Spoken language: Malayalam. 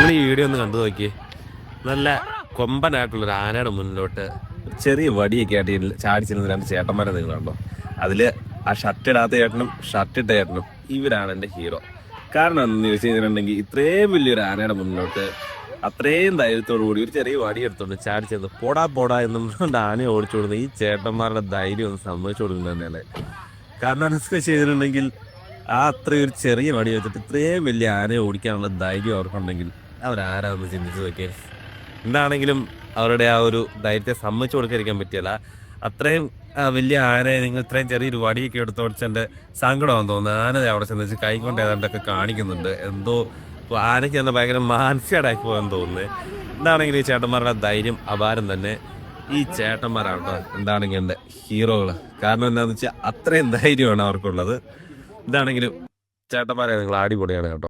നിങ്ങൾ ഈ വീഡിയോ ഒന്ന് കണ്ടു നോക്കിയേ. നല്ല കൊമ്പനായിട്ടുള്ളൊരു ആനയുടെ മുന്നിലോട്ട് ചെറിയ വടിയൊക്കെ ആയിട്ട് ചാടിച്ചിരുന്ന 2 ചേട്ടന്മാരെ നിങ്ങൾ കണ്ടോ? അതിൽ ആ ഷർട്ട് ഇടാത്ത ചേട്ടനും ഷർട്ട് ഇട്ട ചേട്ടനും ഇവരാണ് എൻ്റെ ഹീറോ. കാരണം എന്താണെന്ന് ചോദിച്ചു കഴിഞ്ഞിട്ടുണ്ടെങ്കിൽ ഇത്രയും വലിയൊരു ആനയുടെ മുന്നിലോട്ട് അത്രയും ധൈര്യത്തോടു കൂടി ഒരു ചെറിയ വടി എടുത്തോണ്ട് ചാടിച്ചത് പോടാ എന്നും ആനയെ ഓടിച്ചു കൊടുക്കുന്നത് ഈ ചേട്ടന്മാരുടെ ധൈര്യം ഒന്ന് സമ്മതിച്ചു കൊടുക്കുന്നത് തന്നെയല്ലേ. കാരണം എന്താണെന്ന് ചെയ്തിട്ടുണ്ടെങ്കിൽ ആ അത്രയും ഒരു ചെറിയ വടി വെച്ചിട്ട് ഇത്രയും വലിയ ആനയെ ഓടിക്കാനുള്ള ധൈര്യം അവർക്കുണ്ടെങ്കിൽ അവരാരാന്ന് ചിന്തിച്ചു നോക്കിയാൽ. എന്താണെങ്കിലും അവരുടെ ആ ഒരു ധൈര്യത്തെ സമ്മതിച്ചു കൊടുക്കാതിരിക്കാൻ പറ്റിയല്ല. അത്രയും വലിയ ആനയെ നിങ്ങൾ ഇത്രയും ചെറിയൊരു വടിയൊക്കെ എടുത്ത് ഓടിച്ചെൻ്റെ സങ്കടമാണെന്ന് തോന്നുന്നു. ആന അവിടെ ചെന്ന് വെച്ച് കൈകൊണ്ട് ഏതാണ്ടൊക്കെ കാണിക്കുന്നുണ്ട്. എന്തോ ആനയ്ക്ക് തന്നെ ഭയങ്കര മാനസിക അറ്റാക്ക് പോകാൻ തോന്നുന്നത്. എന്താണെങ്കിലും ഈ ചേട്ടന്മാരുടെ ധൈര്യം അപാരം തന്നെ. ഈ ചേട്ടന്മാരാണ് കേട്ടോ എന്താണെങ്കിൽ എൻ്റെ ഹീറോകൾ. കാരണം എന്താണെന്ന് വെച്ചാൽ അത്രയും ധൈര്യമാണ് അവർക്കുള്ളത്. ഇതാണെങ്കിലും ചേട്ടന്മാരെ നിങ്ങൾ അടിപൊളിയാണ് കേട്ടോ.